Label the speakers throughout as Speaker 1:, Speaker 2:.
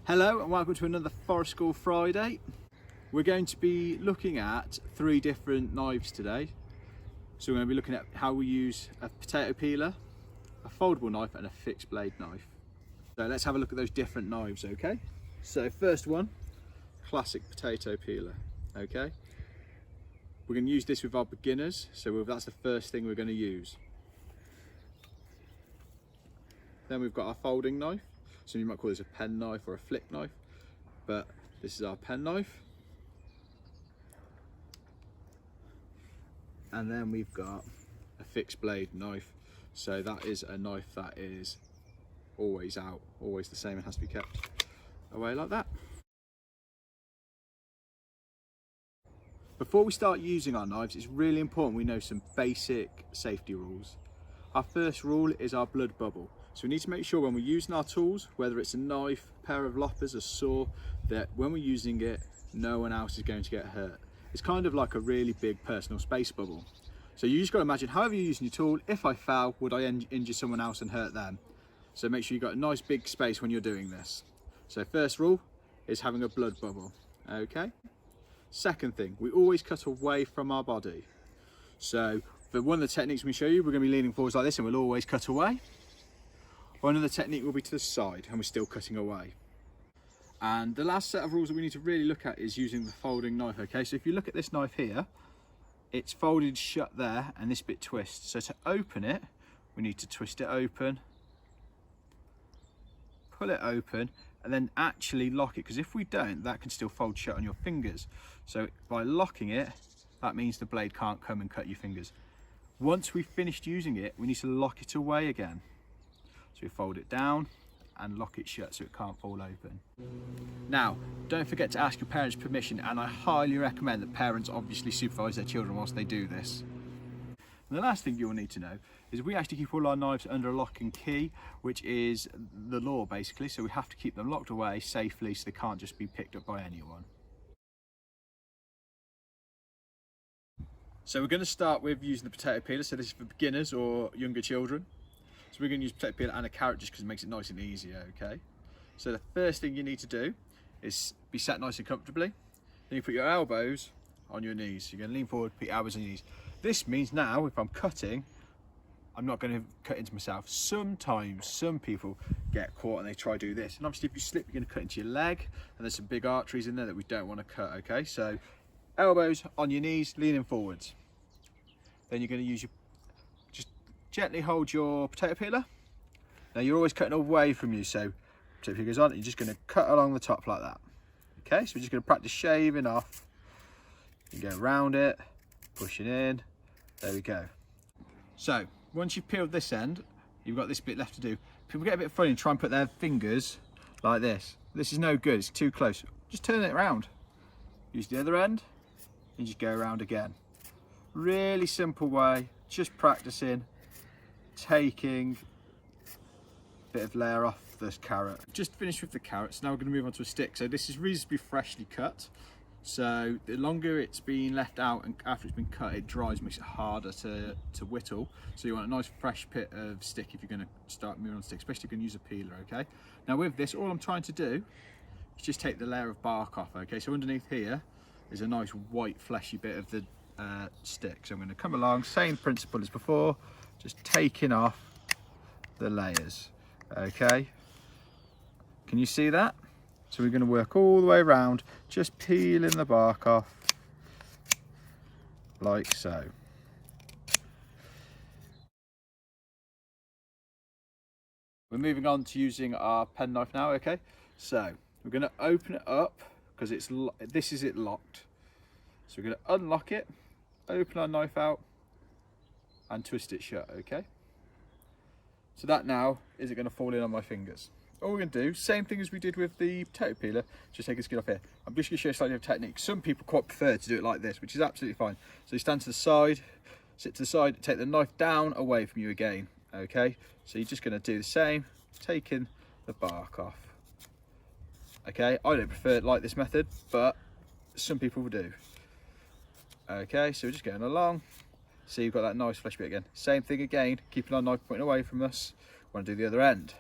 Speaker 1: Hello and welcome to another Forest School Friday. We're going to be looking at 3 different knives today. So we're going to be looking at how we use a potato peeler, a foldable knife and a fixed blade knife. So let's have a look at those different knives, okay? So first one, classic potato peeler, okay? We're going to use this with our beginners, so that's the first thing we're going to use. Then we've got our folding knife. So you might call this a pen knife or a flick knife, but this is our pen knife. And then we've got a fixed blade knife. So that is a knife that is always out, always the same. It has to be kept away like that. Before we start using our knives, it's really important we know some basic safety rules. Our first rule is our blood bubble. So we need to make sure when we're using our tools, whether it's a knife, a pair of loppers, a saw, that when we're using it, no one else is going to get hurt. It's kind of like a really big personal space bubble. So you just got to imagine, however you're using your tool, if I fell, would I injure someone else and hurt them? So make sure you've got a nice big space when you're doing this. So first rule is having a blood bubble, okay? Second thing, we always cut away from our body. So for one of the techniques we show you, we're going to be leaning forwards like this and we'll always cut away. Or another technique will be to the side and we're still cutting away. And the last set of rules that we need to really look at is using the folding knife, okay? So if you look at this knife here, it's folded shut there and this bit twists. So to open it, we need to twist it open, pull it open, and then actually lock it, because if we don't, that can still fold shut on your fingers. So by locking it, that means the blade can't come and cut your fingers. Once we've finished using it, we need to lock it away again. So we fold it down and lock it shut so it can't fall open. Now, don't forget to ask your parents' permission, and I highly recommend that parents obviously supervise their children whilst they do this. And the last thing you'll need to know is we actually keep all our knives under a lock and key, which is the law basically, so we have to keep them locked away safely so they can't just be picked up by anyone. So we're going to start with using the potato peeler, so this is for beginners or younger children. So we're going to use potato peeler and a carrot just because it makes it nice and easy, okay? So the first thing you need to do is be sat nice and comfortably. Then you put your elbows on your knees. You're going to lean forward, put your elbows on your knees. This means now, if I'm cutting, I'm not going to cut into myself. Sometimes some people get caught and they try to do this. And obviously if you slip, you're going to cut into your leg, and there's some big arteries in there that we don't want to cut, okay? So elbows on your knees, leaning forwards. Then you're going to use your, just gently hold your potato peeler. Now you're always cutting away from you, so potato peeler goes on, and you're just going to cut along the top like that. Okay, so we're just going to practice shaving off. You go around it, pushing in, there we go. So once you've peeled this end, you've got this bit left to do. People get a bit funny and try and put their fingers like this. This is no good, it's too close. Just turn it around. Use the other end and just go around again. Really simple way, just practicing, taking a bit of layer off this carrot. Just finished with the carrots, now we're going to move on to a stick. So this is reasonably freshly cut. So the longer it's been left out and after it's been cut, it dries, makes it harder to whittle. So you want a nice fresh bit of stick if you're going to start moving on stick, especially if you're going to use a peeler, okay? Now with this, all I'm trying to do is just take the layer of bark off, okay? So underneath here is a nice white fleshy bit of the stick. So I'm going to come along, same principle as before, just taking off the layers, okay? Can you see that? So we're going to work all the way around, just peeling the bark off, like so. We're moving on to using our pen knife now, okay? So we're going to open it up, because this is it locked. So we're going to unlock it, open our knife out, and twist it shut, okay? So that now isn't going to fall in on my fingers. All we're going to do, same thing as we did with the potato peeler, just take the skin off here. I'm just going to show you a slightly different technique. Some people quite prefer to do it like this, which is absolutely fine. So you stand to the side, sit to the side, take the knife down away from you again, okay? So you're just going to do the same, taking the bark off. Okay, I don't prefer it like this method, but some people do. Okay, so we're just going along. See, you've got that nice flesh bit again. Same thing again, keeping our knife pointing away from us. Want to do the other end.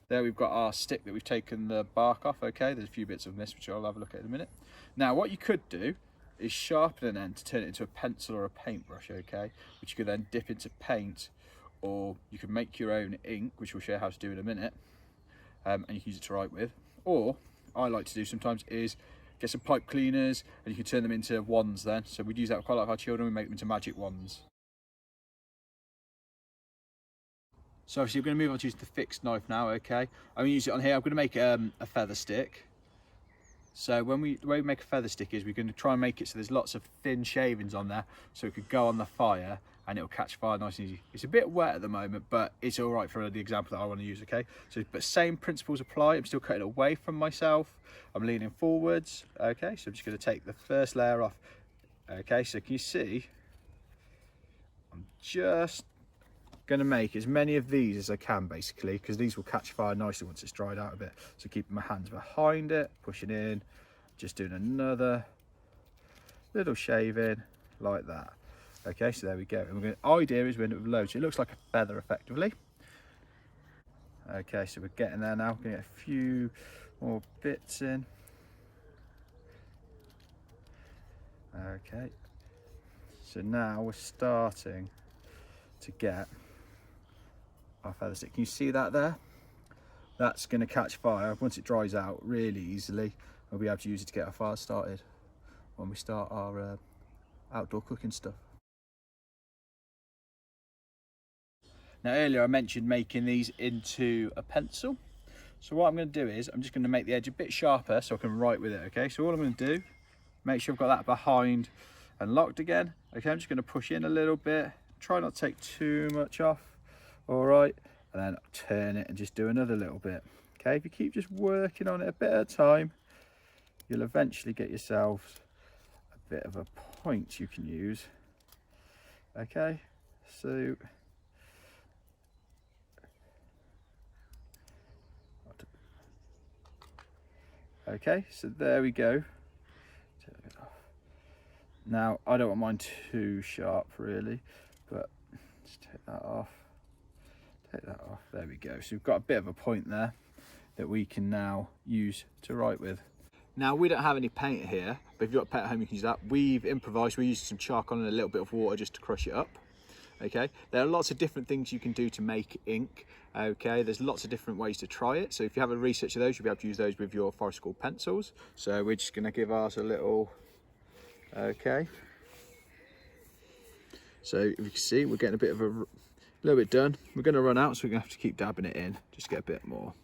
Speaker 1: There we've got our stick that we've taken the bark off. Okay, there's a few bits of mist which I'll have a look at in a minute. Now what you could do is sharpen an end to turn it into a pencil or a paintbrush, okay, which you could then dip into paint, or you could make your own ink, which we'll show you how to do in a minute, and you can use it to write with. Or I like to do sometimes is get some pipe cleaners and you can turn them into wands then. So we'd use that with quite a lot of our children, we make them into magic wands. So obviously we're going to move on to use the fixed knife now, okay? I'm going to use it on here. I'm going to make a feather stick. So the way we make a feather stick is we're going to try and make it so there's lots of thin shavings on there so it could go on the fire and it'll catch fire nice and easy. It's a bit wet at the moment, but it's all right for the example that I want to use, okay? So, but same principles apply. I'm still cutting away from myself. I'm leaning forwards, okay? So I'm just going to take the first layer off, okay? So can you see? I'm just going to make as many of these as I can basically, because these will catch fire nicely once it's dried out a bit. So keeping my hands behind it, pushing in, just doing another little shaving like that. Okay, so there we go. And the idea is we're going to load, so it looks like a feather effectively. Okay, so we're getting there now. We're going to get a few more bits in. Okay, so now we're starting to get our feather stick. Can you see that there? That's going to catch fire once it dries out really easily. We'll be able to use it to get our fire started when we start our outdoor cooking stuff. Now earlier I mentioned making these into a pencil. So what I'm going to do is I'm just going to make the edge a bit sharper so I can write with it, okay? So all I'm going to do, make sure I've got that behind and locked again. Okay, I'm just going to push in a little bit, try not to take too much off, all right? And then turn it and just do another little bit. Okay, if you keep just working on it a bit at a time, you'll eventually get yourselves a bit of a point you can use. Okay, so okay, so there we go. Now I don't want mine too sharp really, but just take that off. Take that off. There we go. So we've got a bit of a point there that we can now use to write with. Now we don't have any paint here, but if you've got a paint at home you can use that. We've improvised, we're using some charcoal and a little bit of water just to crush it up. Okay, there are lots of different things you can do to make ink. Okay, there's lots of different ways to try it. So if you have a research of those, you'll be able to use those with your forest school pencils. So we're just going to give ours a little, okay. So if you can see, we're getting a bit of a little bit done. We're going to run out, so we're going to have to keep dabbing it in, just get a bit more.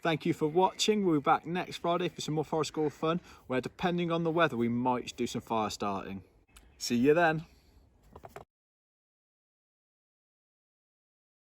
Speaker 1: Thank you for watching. We'll be back next Friday for some more forest school fun, where depending on the weather, we might do some fire starting. See you then.